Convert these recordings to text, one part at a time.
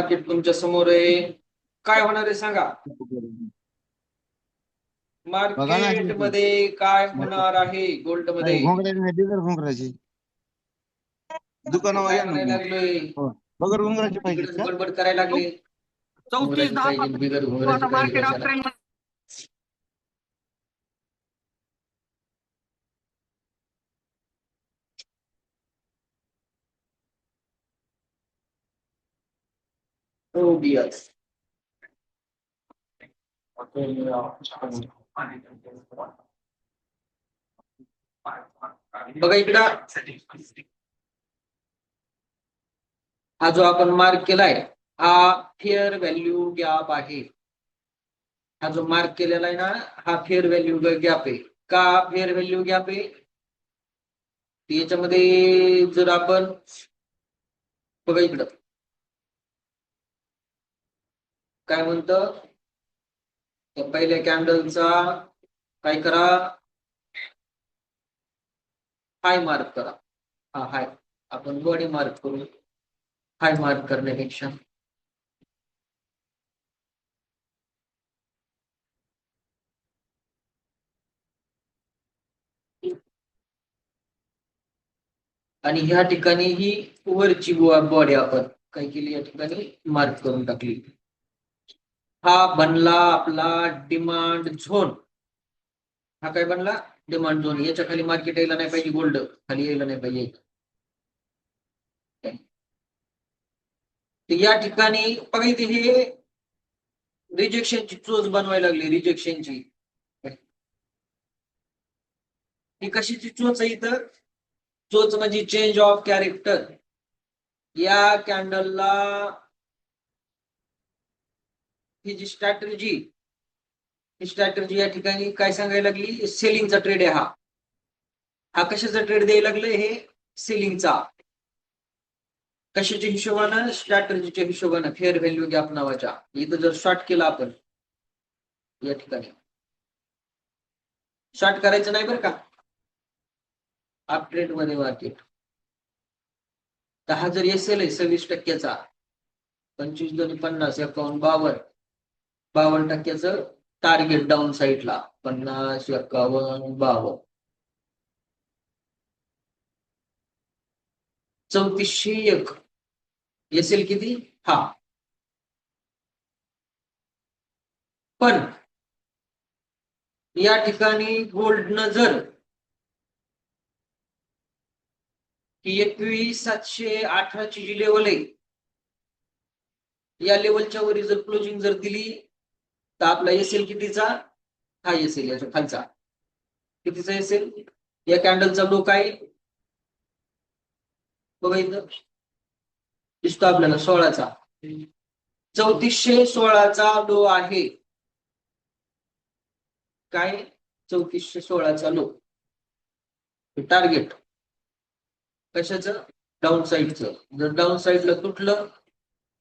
Market तुमच्या समोर आहे. काय होणार आहे सांगा. बघा ना मार्केट मध्ये काय होणार आहे गोल्ड मध्ये. घोंगराची दुकानावर या ना म्हणायला मग. लागलोय बगर घोंगराची पाहिजे इकडेच का? बडबड करायला लागले. 34-10 पाहिजे बिगर घोंगराची पाहिजे मार्केट कशाला. अपट्रेंड हो बियर्स. बघा इकडं हा जो आपण मार्क केलाय हा फेअर व्हॅल्यू गॅप आहे. हा जो मार्क केलेला आहे ना हा फेअर व्हॅल्यू गॅप आहे. का फेअर व्हॅल्यू गॅप आहे याच्यामध्ये जर आपण बघा इकडं काय म्हणतं पहिल्या कॅन्डलचा काय करा हाय मार्क करा. हा हाय आपण बॉडी मार्क करू. हाय मार्क करण्यापेक्षा आणि ह्या ठिकाणी ही वरची बॉडी आपण काय केली या ठिकाणी मार्क करून टाकली. हा बनला आपला डिमांड झोन. हा काय बनला डिमांड झोन. याच्या खाली मार्केट यायला नाही पाहिजे. गोल्ड खाली यायला नाही पाहिजे. या ठिकाणी बघा इथे हे रिजेक्शनची चोच बनवायला लागली. रिजेक्शनची ही कशाची चोच आहे इथं. चोच म्हणजे चेंज ऑफ कॅरेक्टर. या कॅन्डलला ही जी स्ट्रॅटर्जी या ठिकाणी काय सांगायला लागली सेलिंगचा ट्रेड आहे. हा कशाचा ट्रेड द्यायला लागलाय हे सेलिंगचा. कशाच्या हिशोबानं स्ट्रॅटर्जीच्या हिशोबानं फेअर व्हॅल्यू गॅप नावाच्या. इथं जर शॉर्ट केला आपण या ठिकाणी शॉर्ट करायचं नाही बरं का अप ट्रेड मध्ये मार्केट. हा जर एसएल आहे 26%चा 25 2 50 51 52% टार्गेट डाऊन साईडला 50 51 52 3401 एसएल किती हा. पण या ठिकाणी गोल्ड जर ही 21718 ची जी लेवल आहे या लेवलच्या वरी जर क्लोजिंग जर दिली तर आपला एसएल कितीचा हा एसएल याच्या खालचा कितीचा एसएल या कॅन्डलचा लो काय बघा इथं दिसतो आपल्याला 16चा 3416चा लो आहे. काय 3416चा लो टार्गेट कशाचं डाऊन साईडचं. जर डाऊन साईडला तुटलं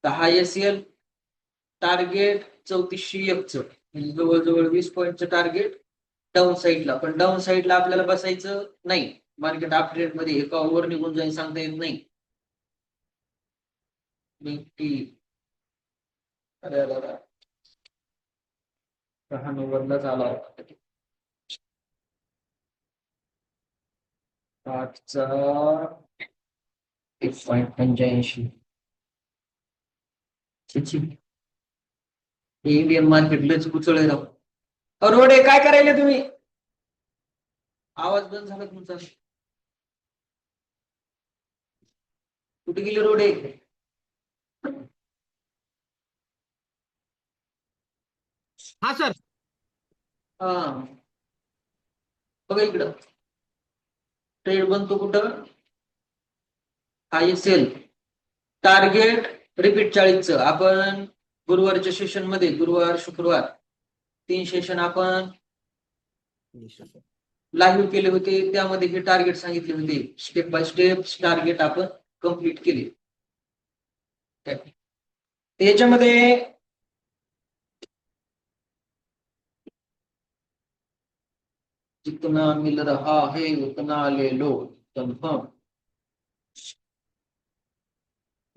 तर हा एसएल टार्गेट 3401 म्हणजे जवळजवळ 20 पॉईंटचं टार्गेट डाऊन साईडला. पण डाऊन साईडला आपल्याला बसायचं नाही. मार्केट अप ट्रेड मध्ये एका ओव्हर निघून जाईल सांगता येत नाही. निफ्टी अरे ओव्हरलाच आला होता 8चा 1.85. इंडियन मार्केट लच कुचळे राहू. रोडे काय करायला तुम्ही. आवाज बंद झाला तुमचा. कुठे गेले रोडे. हा सर. हा बघा इकडं ट्रेड बनतो कुठं आयएसएल टार्गेट रिपीट 40चं. आपण गुरुवारच्या सेशन मध्ये गुरुवार शुक्रवार 3 सेशन आपण लाईव्ह केले होते. त्यामध्ये हे टार्गेट सांगितले होते. स्टेप बाय स्टेप टार्गेट आपण कंप्लीट केले. त्याच्यामध्ये जितना मिल रहा है उतना ले लो कंफर्म.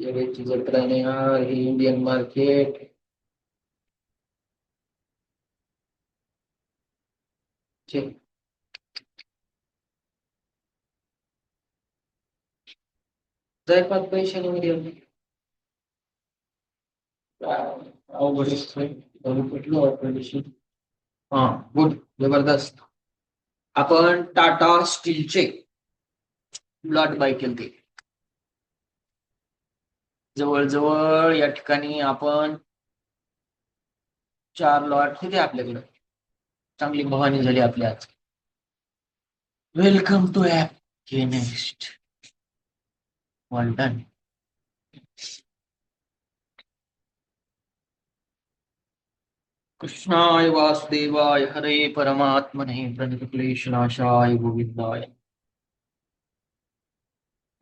याची जत्रा नाही यार, हे इंडियन मार्केट. जायपात पैसे नाही अवघड हा गुड, जबरदस्त. आपण टाटा स्टीलचे लॉट बाय केले. जवळजवळ या ठिकाणी आपण 4 लॉट होते आपल्याकडे. चांगली भवानी झाली आपल्या आज. Welcome to app next. Well done. कृष्णाय वासुदेवाय हरे परमात्मने प्रणतक्लेशनाशाय गोविंदाय.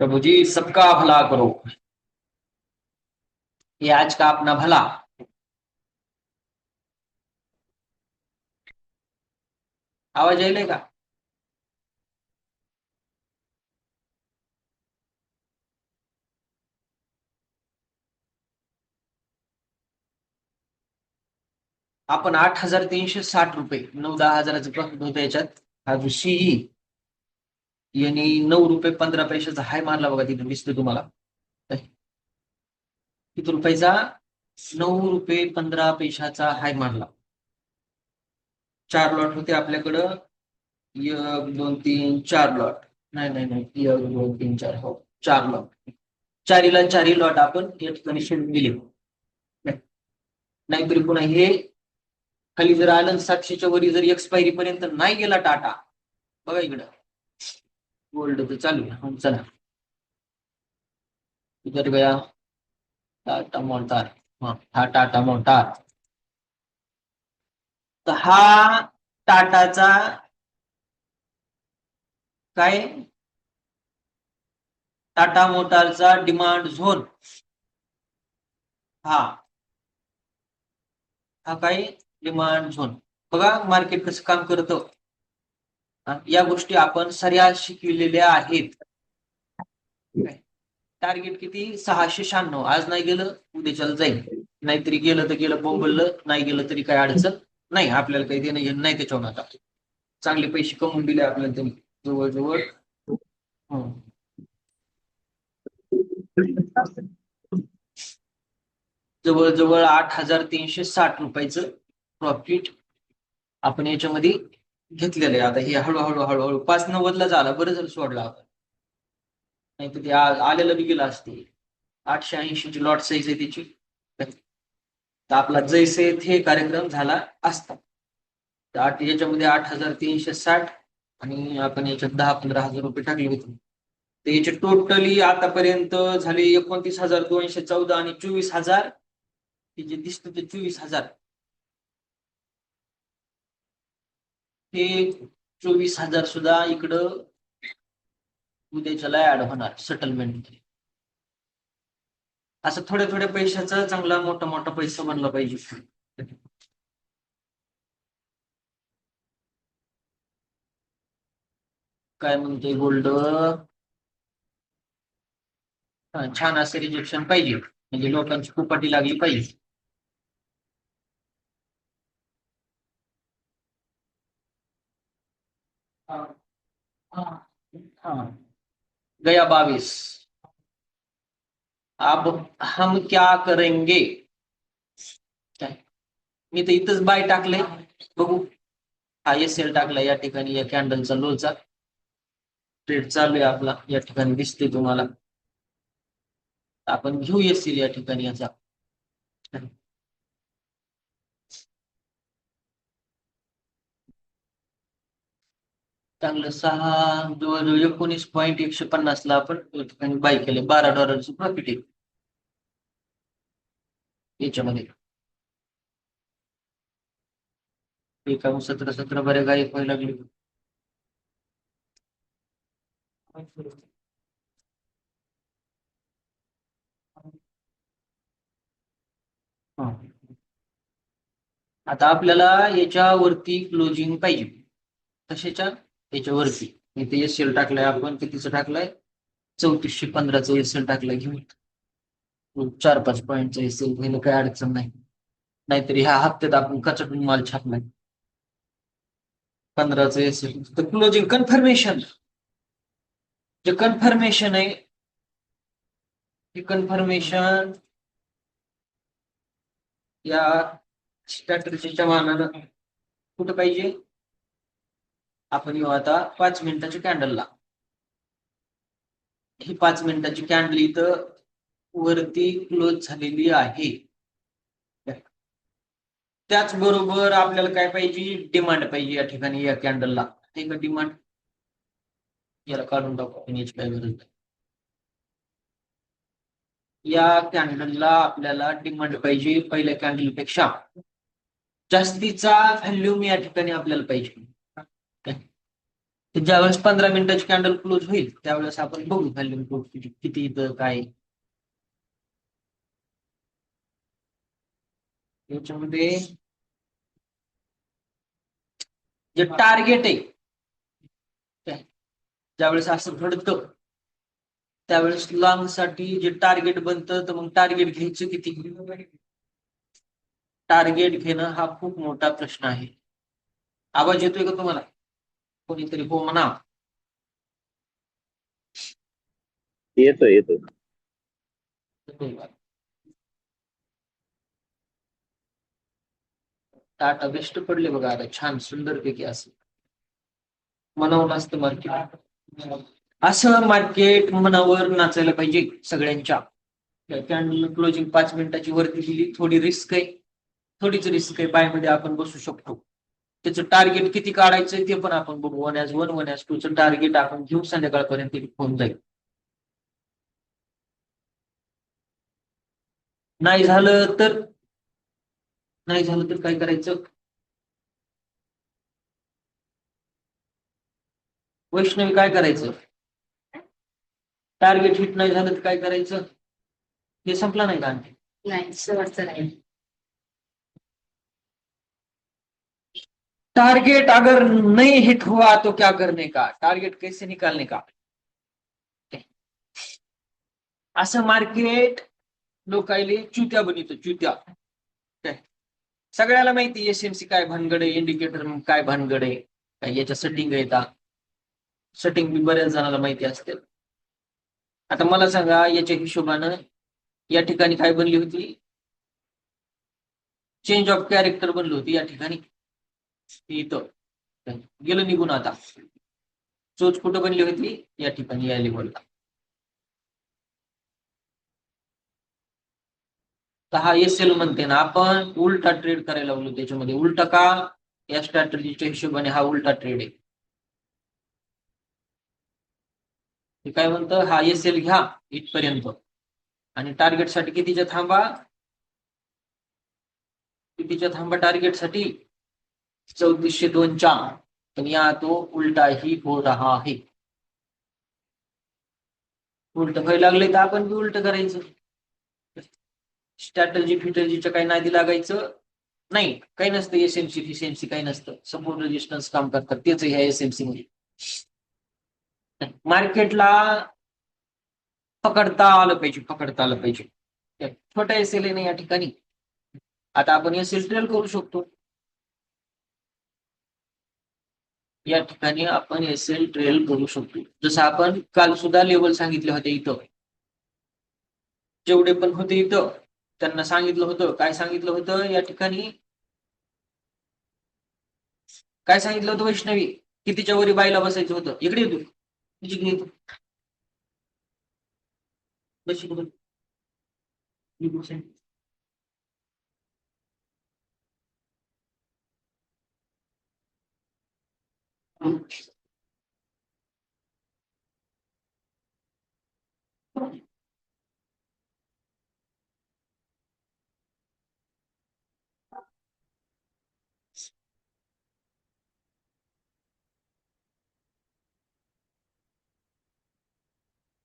प्रभु जी सबका भला करो. ये आज का अपना भला. आवाज यायलाय का? आपण 8,360 रुपये 9-10 हजाराचं प्रॉफिट होतं याच्यात. हा जो सीई यांनी 9 रुपये 15 पैशाचा हाय मारला बघा, तिथे दिसतो तुम्हाला किती रुपयाचा. 9 रुपये 15 पैशाचा हाय मारला. 4 लॉट होते आपल्याकडं. 1 2 3 4 लॉट. नाही 1 2 3 4 हो 4 लॉट. चारी लॉट आपण या ठिकाणी सोडून दिले. नाहीतरी पुन्हा हे खाली जर आलं 700च्या वरी जर एक्सपायरी पर्यंत नाही गेला टाटा, बघा इकडं गोल्ड तर चालू आहे. चला इधर गया टाटा मोटार. हा टाटा मोटार. तर हा टाटाचा काय, टाटा मोटारचा डिमांड झोन. हा काय डिमांड झोन. बघा मार्केट कसं काम करतं. या गोष्टी आपण सऱ्या शिकविलेल्या आहेत. टार्गेट किती 696. आज नाही गेलं उद्याच्याला जाईल. नाहीतरी गेलं तर गेलं बोंबललं, नाही गेलं तरी काय अडचण नाही. आपल्याला काही देणं घेणं नाही त्याच्यावर. आता चांगले पैसे कमवून दिले आपल्याला त्यांनी जवळजवळ. जवळजवळ 8,360 रुपयाचं प्रॉफिट आपण याच्यामध्ये घेतलेलं आहे. आता हे हळूहळू 590ला झाला. बरं जर सोडला आपण, नाही तर ते आलेलं बी गेलं असते. 880ची लॉट साईज आहे त्याची. तर आपला जैसे हे कार्यक्रम झाला असता. याच्यामध्ये 8,360 आणि आपण याच्यात 10-15 हजार रुपये टाकले होते. तर याचे टोटली आतापर्यंत झाले 29,214 आणि 24,000. हे जे दिसतं ते 24,000. हे 24,000 सुद्धा इकडं उद्याच्याला ऍड होणार सेटलमेंट. असं थोड्या पैशाचा चांगला मोठा पैसा बनला पाहिजे. काय म्हणते गोल्ड. छान असं रिजेक्शन पाहिजे, म्हणजे लोकांची कुपाटी लागली पाहिजे. गया 22. अब हम क्या करेंगे. मी तर इथंच बाय टाकलंय. बघू. हा एसएल टाकला या ठिकाणी. या कॅन्डलचा लोचा ट्रेड चालू आहे आपला. या ठिकाणी दिसते तुम्हाला. आपण घेऊ एसएल या ठिकाणी याचा. चांगलं 19.150 ला आपण या ठिकाणी बाय केले. $12 प्रॉफिट आहे याच्यामध्ये. एका 17 बरे गायब व्हायला लागले. आता आपल्याला याच्यावरती क्लोजिंग पाहिजे. तशाच्या याच्यावरती इथे एसएल टाकलाय आपण. कितीचं टाकलाय 3415चं एसएल टाकलाय. घेऊन 4-5 पॉईंटचा एसएल घेणं काही अडचण नाही. नाहीतर ह्या हप्त्यात आपण कचाटून माल छापलाय 15चं एसएल. तर क्लोजिंग कन्फर्मेशन, जे कन्फर्मेशन आहे हे कन्फर्मेशन या स्ट्रॅटर्जीच्या मानानं कुठं पाहिजे. आपण येऊ आता 5 मिनिटाच्या कॅन्डलला. ही 5 मिनिटाची कॅन्डल इथं वरती क्लोज झालेली आहे. त्याचबरोबर आपल्याला काय पाहिजे, डिमांड पाहिजे या ठिकाणी या कॅन्डलला. हे का डिमांड, याला काढून टाकू आपण, याची काय गरज नाही. या कॅन्डलला आपल्याला डिमांड पाहिजे पहिल्या कॅन्डल पेक्षा जास्तीचा व्हॅल्यूम या ठिकाणी आपल्याला पाहिजे. ज्यावेळेस 15 मिनिटाची कॅन्डल क्लोज होईल त्यावेळेस आपण बघू व्हॅल्यूम किती इथं काय. याच्यामध्ये जे टार्गेट आहे, ज्यावेळेस असं घडतं त्यावेळेस लॉंग साठी जे टार्गेट बनतं, तर मग टार्गेट घ्यायचं किती. टार्गेट घेणं हा खूप मोठा प्रश्न आहे. आवाज येतोय का तुम्हाला, कोणीतरी हो म्हणा. येतोय. टाटा बेस्ट पडले बघा आता, छान सुंदरपैकी असं मनावर असतं मार्केट. असं मार्केट मनावर नाचायला पाहिजे सगळ्यांच्या. कॅन्डल क्लोजिंग 5 मिनिटाची वरती दिली, थोडी रिस्क आहे, थोडीच रिस्क आहे. बाय मध्ये आपण बसू शकतो. त्याचं टार्गेट किती काढायचं ते पण आपण बघू. 1as1 1as2 टार्गेट आपण घेऊ, संध्याकाळपर्यंत होऊन जाईल. नाही झालं तर काय करायचं. वैष्णवी काय करायचं, टार्गेट हिट नाही झालं तर काय करायचं. हे संपला नाही का आणखी. नाही शेवटचं नाही. टारगेट अगर नहीं हिट हुआ तो क्या करने का, टारगेट कैसे निकालने का. असं मार्केट लोकायले चुत्या बनित, चुत्या. सगळ्याला माहिती एसएमसी काय भानगड आहे, इंडिकेटर काय भानगड आहे, काय याच्या सेटिंग येतात. सेटिंग बी बऱ्याच जणांना माहिती असते. आता मला सांगा, याच्या हिशोबानं या ठिकाणी काय बनली होती, चेंज ऑफ कॅरेक्टर बनली होती या ठिकाणी. इथं गेलं निघून. आता चोच कुठं बनली होती, या ठिकाणी या लेवलला. तर हा एसएल म्हणते ना, आपण उलटा ट्रेड करायला लागलो त्याच्यामध्ये. उलटा का, या स्ट्रॅटजीच्या हिशोबाने हा उलटा ट्रेड आहे. ते काय म्हणतं, हा एसएल घ्या इथपर्यंत आणि टार्गेट साठी कितीच्या थांबा, टार्गेट साठी 3402 पण या तो उलटा ही हो रहा आहे. उलट व्हायला लागले तर आपण बी उलट करायचं. स्ट्रॅटर्जी फिटर्जीच्या काही नादी लागायचं नाही, काही नसतं. एसएमसी फिसेमसी काही नसतं, सपोर्ट रेजिस्टन्स काम करतात तेच ह्या एसएमसी मध्ये. मार्केटला पकडता आलं पाहिजे. छोटा एसएल आहे ना या ठिकाणी. आता आपण एसएल ट्रेल करू शकतो. या ठिकाणी आपण एसएल ट्रेल करू शकतो. जसं आपण काल सुद्धा लेवल सांगितले होते. इथं जेवढे पण होते इथं त्यांना सांगितलं होतं. काय सांगितलं होतं या ठिकाणी, काय सांगितलं होतं वैष्णवी, कितीच्या वरी बायला बसायचं होतं. इकडे येतो, येतो बस इकडे.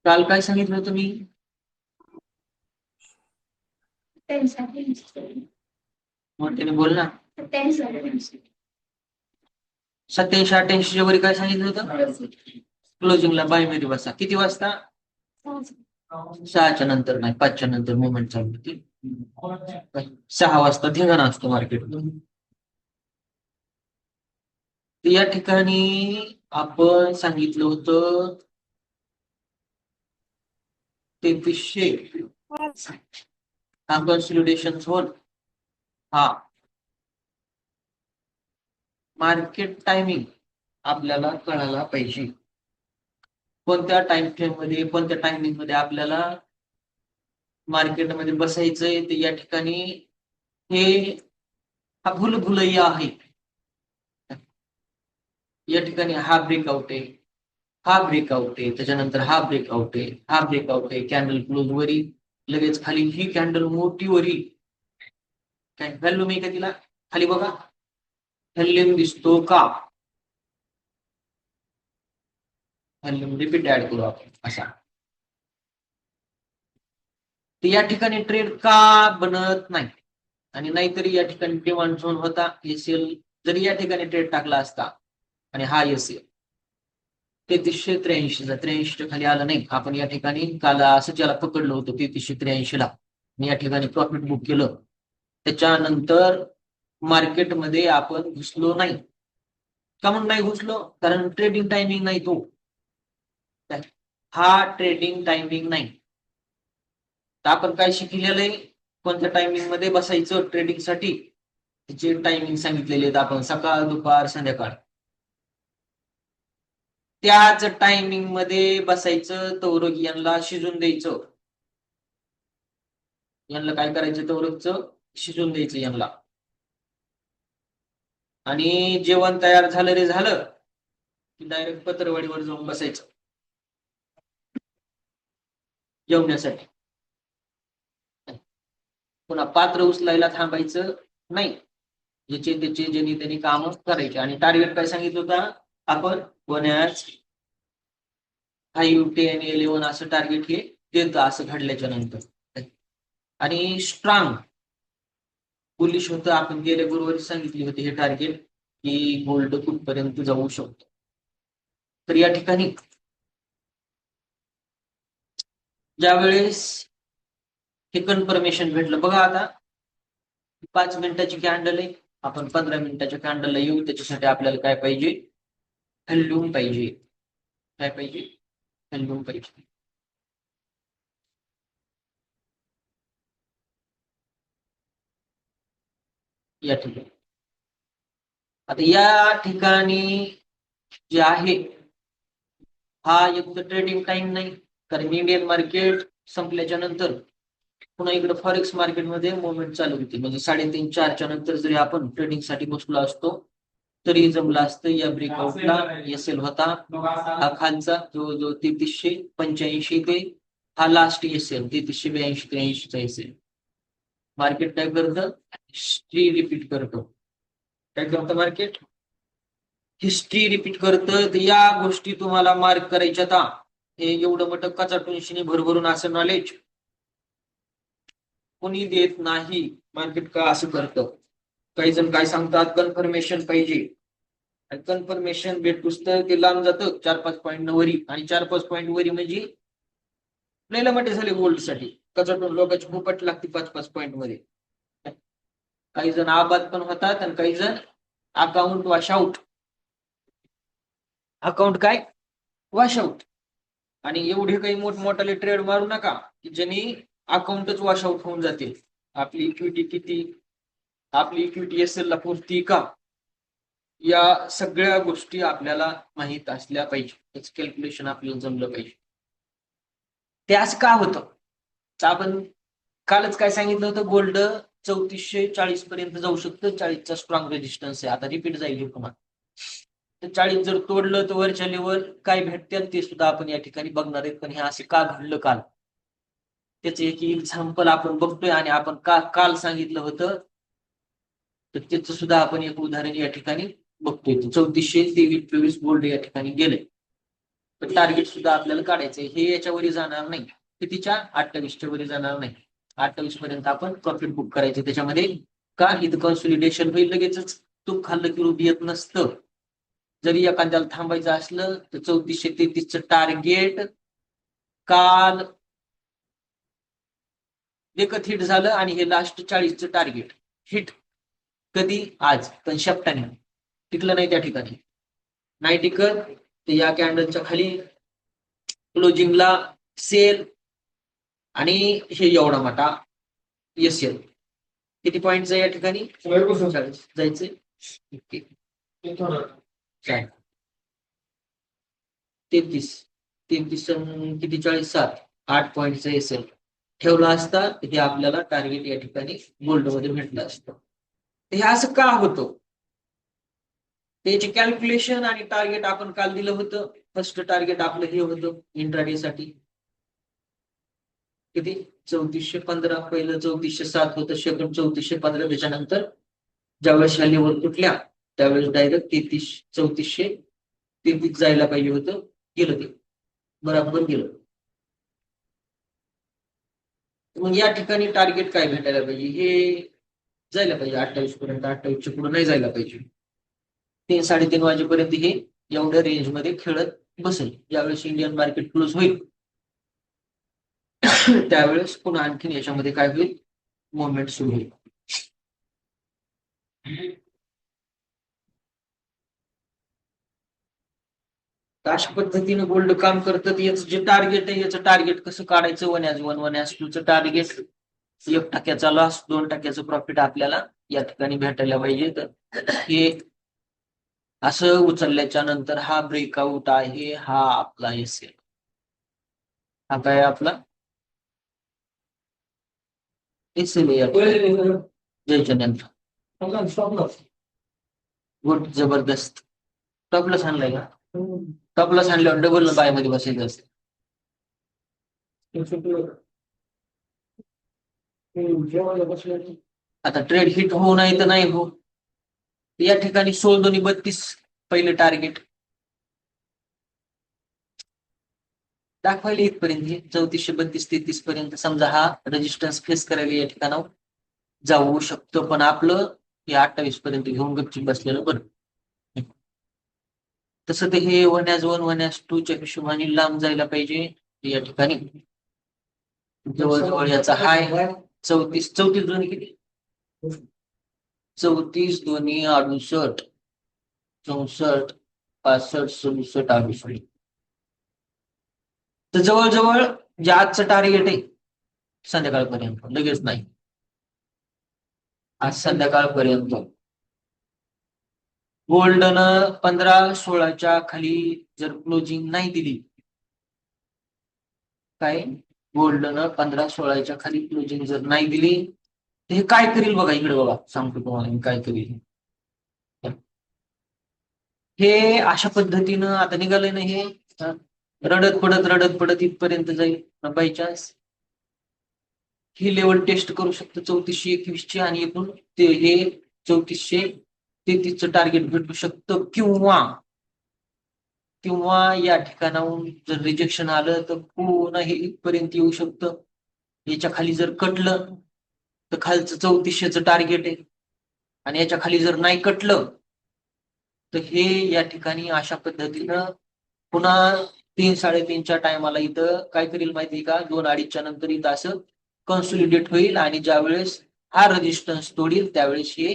काल काय सांगितलं होतं मी, मोठ्याने बोल ना. 87-88 च्या वरी काय सांगितलं होतं, क्लोजिंगला बाय मध्ये बसा. किती वाजता, 6च्या नंतर नाही, 5च्या नंतर मुवमेंट चालू होती. 6 वाजता धिंगाणा असतो मार्केट. या ठिकाणी आपण सांगितलं होतं 3300 हा कन्सोलिडेशन झोन. हा मार्केट टायमिंग आपल्याला कळायला पाहिजे. कोणत्या टाइम फ्रेम मध्ये, कोणत्या टायमिंग मध्ये आपल्याला मार्केटमध्ये बसायचंय, ते या ठिकाणी हे हा भुलभुलैया आहे. या ठिकाणी हा ब्रेकआउट आहे, हा ब्रेकआउट आहे, त्याच्यानंतर हा ब्रेकआउट आहे, हा ब्रेकआउट आहे, कॅन्डल क्लोज वरी, लगेच खाली ही कॅन्डल मोठी वरी, व्हॅल्यूम आहे का तिला खाली बघा, व्हॅल्यूम दिसतो का, व्हॅल्यूम रिपीट ऍड करू आपण असा. तर या ठिकाणी ट्रेड का बनत नाही, आणि नाहीतरी या ठिकाणी डिमांड झोन होता एसीएल, जरी या ठिकाणी ट्रेड टाकला असता आणि हा एसीएल 3383चा 83च्या खाली आला नाही, आपण या ठिकाणी काल असं ज्याला पकडलं होतं 3383ला, मी या ठिकाणी प्रॉफिट बुक केलं. त्याच्यानंतर मार्केटमध्ये आपण घुसलो नाही. का म्हणून नाही घुसलो, कारण ट्रेडिंग टायमिंग नाही तो, हा ट्रेडिंग टायमिंग नाही. तर आपण काय शिकलेलं आहे, कोणत्या टायमिंग मध्ये बसायचं ट्रेडिंग साठी, त्याचे टायमिंग सांगितलेले आहेत आपण, सकाळ, दुपार, संध्याकाळ. त्याच टायमिंग मध्ये बसायचं, तवरक यांना शिजून द्यायचं, यांना काय करायचं, तवरकचं शिजून द्यायचं यांना. आणि जेवण तयार झालं रे झालं की डायरेक्ट पत्रवाडीवर जाऊन बसायचं जेवण्यासाठी. पुन्हा पात्र उचलायला थांबायचं नाही, ज्याचे त्याचे ज्यांनी त्यांनी काम करायचे. आणि टार्गेट काय सांगितलं होता आपण, 1 5, 10, 11 असं टार्गेट हे देतं असं घडल्याच्या नंतर. आणि स्ट्रॉंग बुलिश होतं, आपण गेल्या गुरुवारी सांगितले होते हे टार्गेट की गोल्ड कुठपर्यंत जाऊ शकतो. तर या ठिकाणी ज्यावेळेस हे कन्फर्मेशन भेटलं बघा, आता 5 मिनिटाची कॅन्डल आहे, आपण 15 मिनिटाच्या कॅन्डलला येऊ. त्याच्यासाठी आपल्याला काय पाहिजे, व्हॅल्यूम पाहिजे. काय पाहिजे, व्हॅल्यूम पाहिजे. या ठिकाणी आता या ठिकाणी जे आहे हा एक तर ट्रेडिंग टाइम नाही, कारण इंडियन मार्केट संपल्याच्या नंतर पुन्हा इकडे फॉरेक्स मार्केटमध्ये मुवमेंट चालू होती. म्हणजे 3:30, 4च्या नंतर जरी आपण ट्रेडिंग साठी बसलो असतो तरी जमलं असतं. या ब्रेकआउटला एसएल होता हा खालचा जो 3385 ते हा लास्ट एसएल 3382-83चा एसएल. मार्केट काय करतं, हिस्ट्री रिपीट करतो. काय करतं मार्केट, हिस्ट्री रिपीट करतं. तर या गोष्टी तुम्हाला मार्क करायच्यात. हे एवढं मोठं कचाटूनशीने भरभरून असं नॉलेज कोणी देत नाही. मार्केट का असं करतं, काही जण काय सांगतात, कन्फर्मेशन पाहिजे, आणि कन्फर्मेशन भेटूस तर ते लांब जातं 4-5 पॉईंट वरी, आणि 4-5 पॉईंट वरी म्हणजे लयला मोठे झाले गोल्ड साठी. कचाटून लोकांची फुपट लागते 5-5 पॉईंट मध्ये. काही जण आबाद पण होतात आणि काही जण अकाउंट वॉशआउट, अकाउंट काय वॉशआउट. आणि एवढे काही मोठमोठाले ट्रेड मारू नका की ज्यांनी अकाउंटच वॉशआउट होऊन जातील. आपली इक्विटी किती, आपली इक्विटी एसएल ला पुरती का, या सगळ्या गोष्टी आपल्याला माहित असल्या पाहिजे. त्याच कॅल्क्युलेशन आपल्याला जमलं पाहिजे. ते असं का होतं, आपण कालच काय सांगितलं होतं, गोल्ड 3440 पर्यंत जाऊ शकतं, 40चा स्ट्रॉंग रेजिस्टन्स आहे. आता रिपीट जाईल पुन्हा. तर 40 जर तोडलं तर वरच्या लेवल काय भेटतील ते सुद्धा आपण या ठिकाणी बघणार आहेत. पण हे असे का घडलं काल, त्याचं एक एक्झाम्पल आपण बघतोय. आणि आपण काल सांगितलं होतं तर त्याचं सुद्धा आपण एक उदाहरण या ठिकाणी बघतोय. 3423 गोल्ड या ठिकाणी गेले. तर टार्गेट सुद्धा आपल्याला काढायचंय. हे याच्यावरी जाणार नाही, कितीच्या 28च्या वरी जाणार नाही. 28 पर्यंत आपण प्रॉफिट बुक करायचे त्याच्यामध्ये. का, इथं कन्सोलिडेशन होईल, लगेचच तूप खाल्लं की रूप येत नसतं. जरी एखाद्याला थांबायचं असलं तर 3433चं टार्गेट काल देखत हिट झालं आणि हे लास्ट 40चं टार्गेट हिट कधी आज पण शेपटाने टिकलं नाही त्या ठिकाणी नाही टिकत तर या कॅन्डलच्या खाली क्लोजिंगला सेल आणि हे एवढा मोठा एल किती पॉइंट या ठिकाणी 40 जायचे ओके 33 किती 47 8 पॉईंटचा एल ठेवला असता हे आपल्याला टार्गेट या ठिकाणी गोल्ड मध्ये भेटलं असतं हे असं का होतं त्याचे कॅल्क्युलेशन आणि टार्गेट आपण काल दिलं होतं फर्स्ट टार्गेट आपलं हे होतं इंट्राडे साठी किती 3415 पहिलं 3407 होतं सेकंड 3415 त्याच्यानंतर ज्यावेळेस ह्या लेवल तुटल्या त्यावेळेस डायरेक्ट 3433 जायला पाहिजे होतं गेलं ते बरोबर गेलं मग या ठिकाणी टार्गेट काय भेटायला पाहिजे हे जायला पाहिजे 28 पर्यंत 28च्या पुढे नाही जायला पाहिजे 3-3:30 वाजेपर्यंत हे एवढ्या रेंज मध्ये खेळत बसेल ज्यावेळेस इंडियन मार्केट क्लोज होईल त्यावेळेस पुन्हा आणखीन याच्यामध्ये काय होईल मुवमेंट सुरू होईल अशा पद्धतीने गोल्ड काम करतात याचं जे टार्गेट आहे याचं टार्गेट कसं काढायचं 1 as 1 टार्गेट 1% लॉस 2% प्रॉफिट आपल्याला या ठिकाणी भेटायला पाहिजे तर हे असं उचलल्याच्या नंतर हा ब्रेकआउट आहे हा आपला एसएल हा काय आपला एसएल जयच्या नंतर गुड जबरदस्त टॉपला आणलाय का टॉपला आणल्यावर डबल बाय मध्ये बसायचं असतं आता ट्रेड हिट होऊ नाही तर नाही हो या ठिकाणी 16-32 पहिले टार्गेट दाखवायला इथपर्यंत 3432-33 पर्यंत समजा हा रेजिस्टन्स फेस करायला या ठिकाणावर जाऊ शकतो पण आपलं हे 28 पर्यंत घेऊन गपची बसलेलं बरं तसं ते हे 1 as 1 च्या हिशोबाने लांब जायला पाहिजे या ठिकाणी जवळजवळ याचा हाय 34 दोन्ही किती 34 दोन्ही 68 64 65 67 68 तर जवळजवळ जे आजचं टार्गेट आहे संध्याकाळपर्यंत लगेच नाही आज संध्याकाळपर्यंत गोल्डनं 15-16च्या खाली जर क्लोजिंग नाही दिली काय गोल्डनं 15-16च्या खाली क्लोजिंग जर नाही दिली तर हे काय करील बघा इकडे बघा सांगतो तुम्हाला मी काय करील हे अशा पद्धतीनं आता निघालंय ना हे रडत पडत इथपर्यंत जाईल बाय चान्स ही लेवल टेस्ट करू शकतो 3421 आणि एकूण ते हे 3433 टार्गेट भेटू शकतं किंवा या ठिकाणाहून जर रिजेक्शन आलं तर पुन्हा हे इथपर्यंत येऊ शकतं याच्या खाली जर कटलं तर खालचं 3400चं टार्गेट आहे आणि याच्या खाली जर नाही कटलं तर हे या ठिकाणी अशा पद्धतीनं पुन्हा 3-3:30च्या टायमाला इथं काय करील माहिती का 2-2:30च्या नंतर इथं असं कन्सोलिडेट होईल आणि ज्यावेळेस हा रेजिस्टन्स तोडील त्यावेळेस हे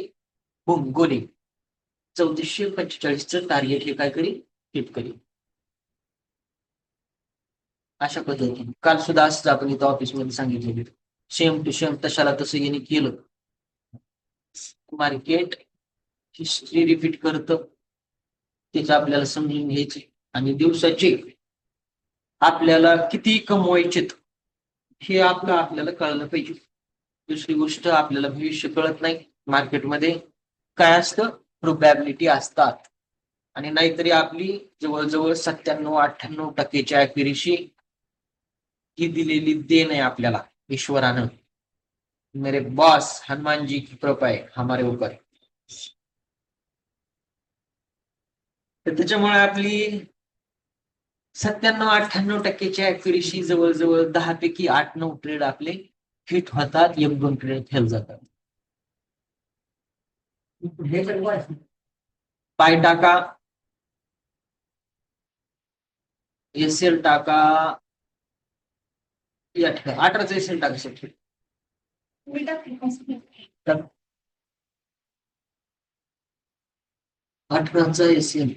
बुम गोली 3445चं टार्गेट हे काय करील हिट करील अशा पद्धतीने काल सुद्धा असंच आपण इथं ऑफिसमध्ये सांगितलं सेम टू सेम तशाला तसं याने केलं मार्केट हिस्ट्री रिपीट करतं त्याचं आपल्याला समजून घ्यायचे आणि दिवसाचे आपल्याला किती कमवायचे हे आपल्याला कळलं पाहिजे दुसरी गोष्ट आपल्याला भविष्य कळत नाही मार्केटमध्ये काय असतं प्रोबॅबिलिटी असतात आणि नाहीतरी आपली जवळजवळ 97-98% ऍक्युरेसी ही दिलेली देण आहे आपल्याला ईश्वरानं मेरे बॉस हनुमान जी की कृपा है हमारे ऊपर तर त्याच्यामुळे आपली 97-98% ऍक्युरेसी जवळजवळ 10 पैकी 8-9 ट्रेड आपले हिट होतात 1-2 ट्रेड फेल जातात पाय टाका एसएल टाका या ठिकाणी 18चा एसएल टाका अठराचा एसीएल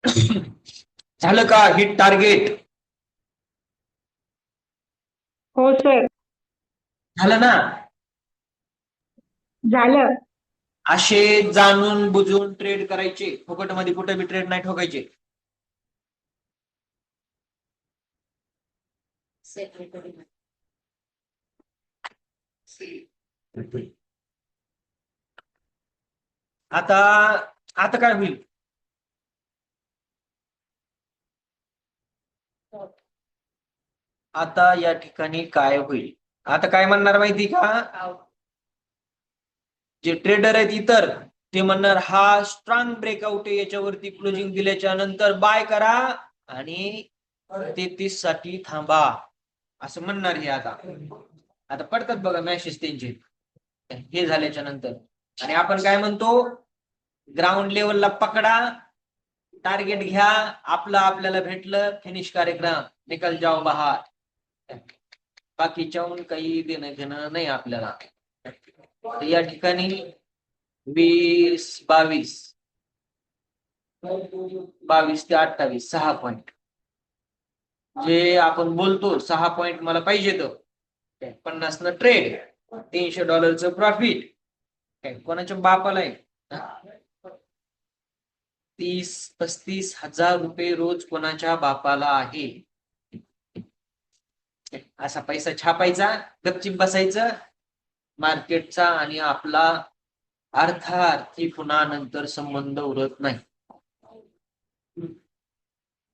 झालं का हिट टार्गेट? हो सर. झालं ना? झालं. असे जाणून बुजून ट्रेड करायचे, फुकटमध्ये कुठे बी ट्रेड नाही ठोकायचे. आता आता काय होईल? आता या ठिकाणी काय होईल? आता काय म्हणणार माहिती का? जे ट्रेडर आहेत इतर, ते म्हणणार हा स्ट्रॉंग ब्रेकआउट आहे, याच्यावरती क्लोजिंग दिल्याच्या नंतर बाय करा आणि 33 साठी थांबा, असं म्हणणार हे. आता पडतात बघा मॅसेज त्यांचे हे झाल्याच्या नंतर. आणि आपण काय म्हणतो? ग्राउंड लेवलला पकडा, टार्गेट घ्या, आपलं आपल्याला भेटलं, फिनिश कार्यक्रम, निकल जाओ बाहेर. बाकीच्याहून काही देणं घेणं नाही आपल्याला. तर या ठिकाणी 20, 22 ते 28 6 पॉइंट जे आपण बोलतो 6 पॉइंट मला पाहिजे. तर 50 न ट्रेड, $300 प्रॉफिट. कोणाच्या बापाला आहे? 30-35 हजार रुपये रोज कोणाच्या बापाला आहे? असा पैसा छापायचा, गपचिप बसायचं, मार्केटचा आणि आपला अर्थार्थी पुन्हा नंतर संबंध उरत नाही.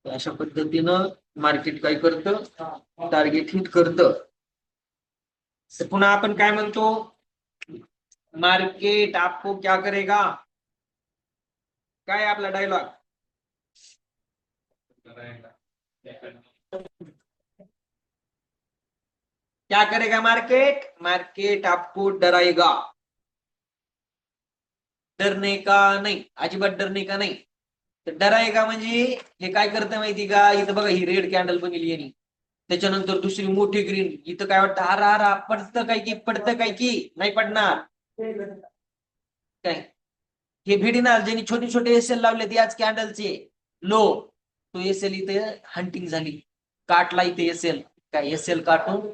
अशा पद्धतीनं मार्केट काय करतं? टार्गेट हिट करतं. पुन्हा आपण काय म्हणतो? मार्केट आपको क्या करेगा? काय आपला डायलॉग? क्या करेगा मार्केट? मार्केट आपको डराएगा. डरने का नाही, अजिबात डरने का नाही. तर डराएगा म्हणजे हे काय करतं माहिती का? इथं बघा ही रेड कॅन्डल बनली यांनी, त्याच्यानंतर दुसरी मोठी ग्रीन. इथं काय वाटतं? हारा पडतं काय की नाही पडणार. काय हे भेटणार ज्यांनी छोटे छोटे एसएल लावले ते आज कॅन्डलचे लो, तो एसएल इथे हंटिंग झाली, काटला इथे एसएल. काय एसएल काटून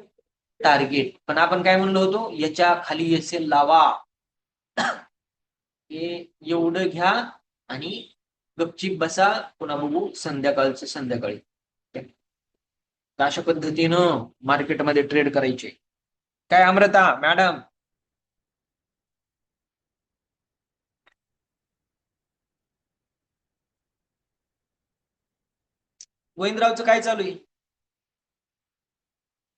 टार्गेट. पण आपण काय म्हणलो होतो? याच्या खाली एसएल लावा, हे एवढं घ्या आणि गपचीप बसा, पुन्हा बघू संध्याकाळचं संध्याकाळी. अशा पद्धतीनं मार्केटमध्ये ट्रेड करायचे. काय अमृता मॅडम? गोविंदरावचं काय चालू आहे?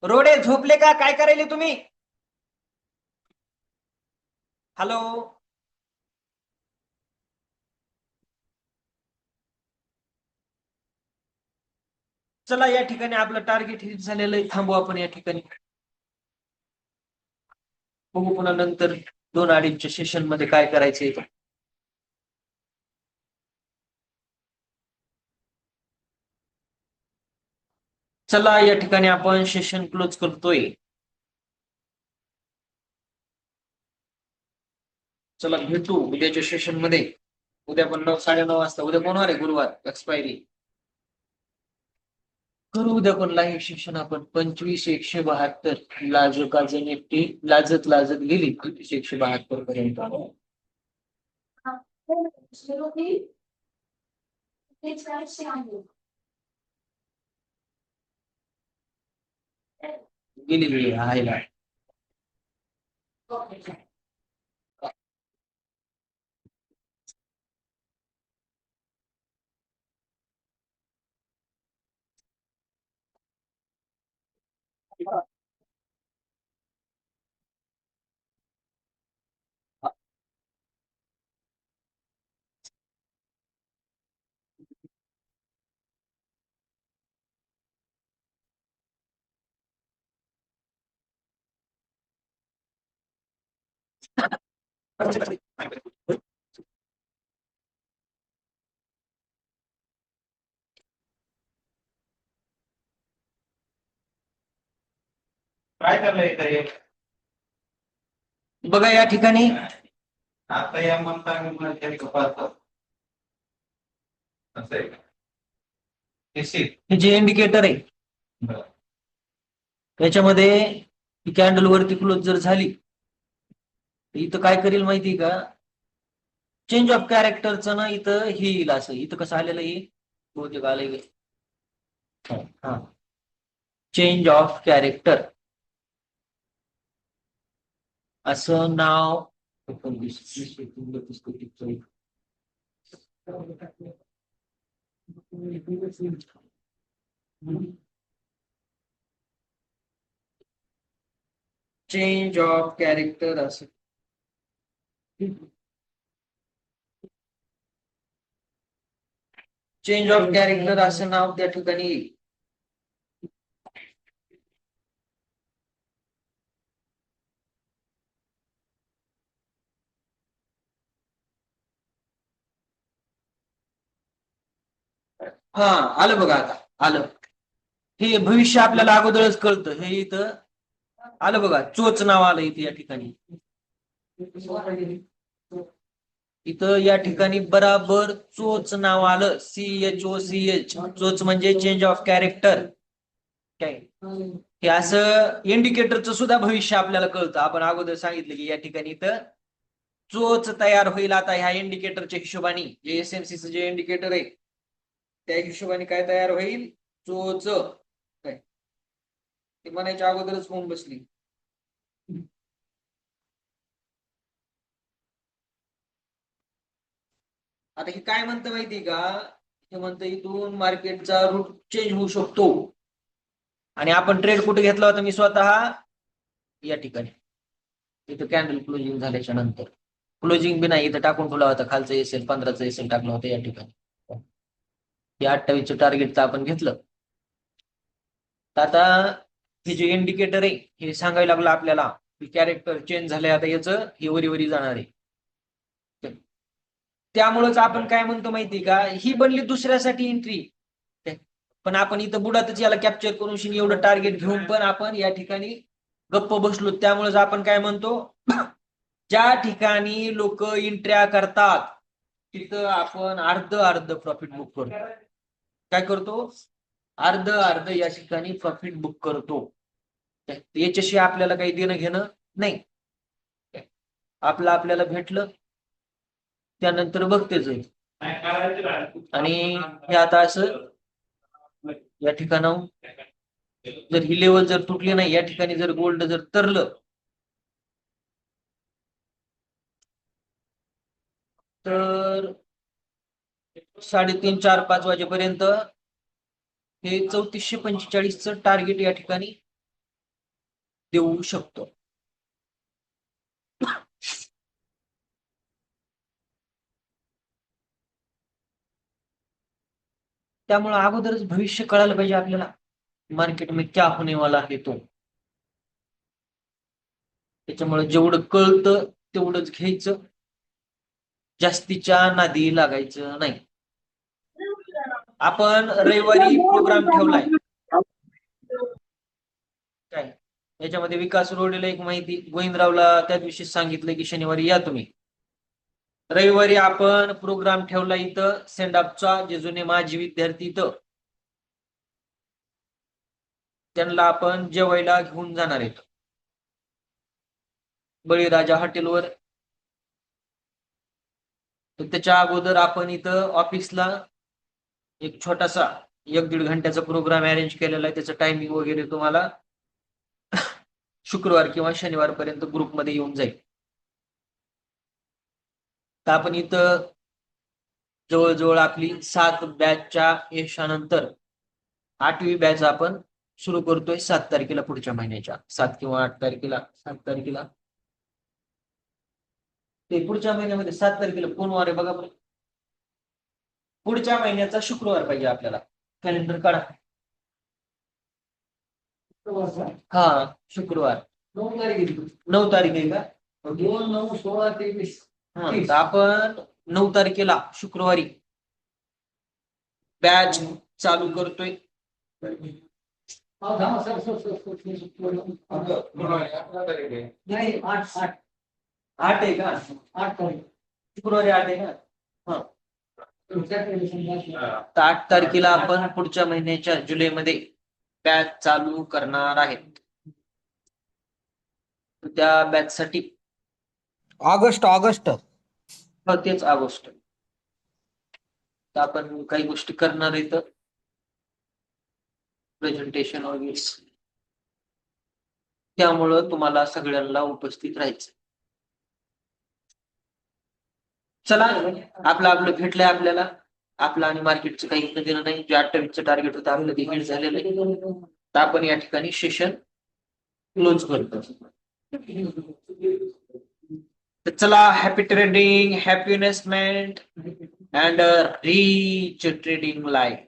रोडे झोपले का? काय करायले तुम्ही? हॅलो, चला या ठिकाणी आपलं टार्गेट हिट झालेलं आहे, थांबू आपण या ठिकाणी. बघू पुन्हा नंतर 2-2.5च्या सेशन मध्ये काय करायचंय. चला या ठिकाणी आपण सेशन क्लोज करतोय. चला भेटू उद्याच्या सेशन मध्ये. उद्या पण 9-9:30 वाजता. उद्या कोणवार आहे? गुरुवार, एक्सपायरी. करू उद्या पण लाईव्ह सेशन आपण. 25,172 लाजकाज निफ्टी लाजत गेली 25,172 पर्यंत. गेली आहे. काय करलंय बघा या ठिकाणी. आता या म्हणता असं आहे. हे जे इंडिकेटर आहे त्याच्यामध्ये कॅन्डल वरती क्लोज जर झाली तर इथं काय करेल माहिती का, चेंज ऑफ कॅरेक्टरचं ना इथं हे येईल, असं इथं कसं आलेलं आहे बहुतेक आलंय. हा, चेंज ऑफ कॅरेक्टर असं नाव. चेंज ऑफ कॅरेक्टर असं चेंज ऑफ कॅरेक्टर असं नाव त्या ठिकाणी येईल. हा, आलं बघा, आता आलं. हे भविष्य आपल्याला अगोदरच कळतं. हे इथं आलं बघा, चोच नाव आलं इथे या ठिकाणी. इथं या ठिकाणी बराबर चोच नाव आलं, CHOCH. चोच म्हणजे चेंज ऑफ कॅरेक्टर. काय हे असं इंडिकेटरचं सुद्धा भविष्य आपल्याला कळतं. आपण अगोदर सांगितलं की या ठिकाणी इथं चोच तयार होईल. आता ह्या इंडिकेटरच्या हिशोबाने, जे SMCचं जे इंडिकेटर आहे त्या हिशोबाने काय तयार होईल, चोच. काय ते म्हणायच्या अगोदरच होऊन बसली. आता हे काय म्हणतं माहिती का, हे म्हणतं इथून मार्केटचा रूट चेंज होऊ शकतो. आणि आपण ट्रेड कुठे घेतला होता, मी स्वतः या ठिकाणी. इथं कॅन्डल क्लोजिंग झाल्याच्या नंतर, क्लोजिंग बी नाही, इथं टाकून ठेवला होता खालचं एसएल, 15चं एसएल टाकलं होतं या ठिकाणी. हे 28चं टार्गेटचं आपण घेतलं. तर आता हे जे इंडिकेटर आहे हे सांगायला लागलं आपल्याला की कॅरेक्टर चेंज झालंय, आता याचं हे वरी जाणार आहे. त्यामुळेच आपण काय म्हणतो माहिती का, ही बनली दुसऱ्यासाठी एंट्री. पण आपण इथं बुडातच याला कॅप्चर करून एवढं टार्गेट घेऊन पण आपण या ठिकाणी गप्प बसलो. त्यामुळेच आपण काय म्हणतो, ज्या ठिकाणी लोक एंट्र्या करतात तिथं आपण अर्ध प्रॉफिट बुक करतो. काय करतो, अर्ध या ठिकाणी प्रॉफिट बुक करतो. याच्याशी आपल्याला काही देणं घेणं नाही. आपल्याला भेटलं त्यानंतर बघतेच आहे. आणि हे आता असं या ठिकाणाहून जर ही लेवल जर तुटली नाही, या ठिकाणी जर गोल्ड जर तरलं तर 3:30, 4, 5 वाजेपर्यंत हे 3445चं टार्गेट या ठिकाणी देऊ शकतो. त्यामुळे अगोदरच भविष्य कळायला पाहिजे आपल्याला, मार्केट में क्या होने वाला है तो. त्याच्यामुळे जेवढं कळतं तेवढंच घ्यायचं, जास्तीच्या नादी लागायचं नाही. आपण रविवारी प्रोग्राम ठेवलाय काय, याच्यामध्ये विकास रोडला एक माहिती, गोविंदरावला त्या दिवशी सांगितलं की शनिवारी या तुम्ही. रविवारी आपण प्रोग्राम ठेवला इथं सेंडअपचा, जे जुने माझे विद्यार्थी इथं त्यांना आपण जेवायला घेऊन जाणार आहेत बळीराजा हॉटेलवर. तर त्याच्या अगोदर आपण इथं ऑफिसला एक छोटासा 1-1.5 घंट्याचा प्रोग्राम अरेंज केलेला आहे. त्याचं टायमिंग वगैरे तुम्हाला शुक्रवार किंवा शनिवार पर्यंत ग्रुपमध्ये येऊन जाईल. तर आपण इथं जवळजवळ आपली 7 बॅचच्या यशानंतर 8वी बॅच आपण सुरू करतोय 7 तारखेला, पुढच्या महिन्याच्या 7 किंवा 8 तारखेला. 7 तारखेला ते पुढच्या महिन्यामध्ये 7 तारखेला कोण वार आहे बघा बरं. पुढच्या महिन्याचा शुक्रवार पाहिजे आपल्याला, कॅलेंडर काढा. हा, शुक्रवार 9 तारीख. 9 तारीख आहे का, 2, 9, 16, 23. हा, तर आपण 9 तारखेला शुक्रवारी बॅच चालू करतोय. नाही, 8 आहे का, 8 तारीख शुक्रवारी 8 आहे का. हा, तर 8 तारखेला आपण पुढच्या महिन्याच्या जुलैमध्ये बॅच चालू करणार आहेत. त्या बॅच साठी ऑगस्ट तेच ऑगस्ट. तर आपण काही गोष्टी करणार आहेत, प्रेझेंटेशन वगैरे. त्यामुळं तुम्हाला सगळ्यांना उपस्थित राहायचं. चला, आपलं भेटलंय आपल्याला. आपलं आणि मार्केटचं काही घेणं देणं नाही. जे 28चं टार्गेट होतं आपलं ते हिट झालेलं आहे. तर आपण या ठिकाणी सेशन क्लोज करतो. तर चला, happy trading, happy investment and rich trading life.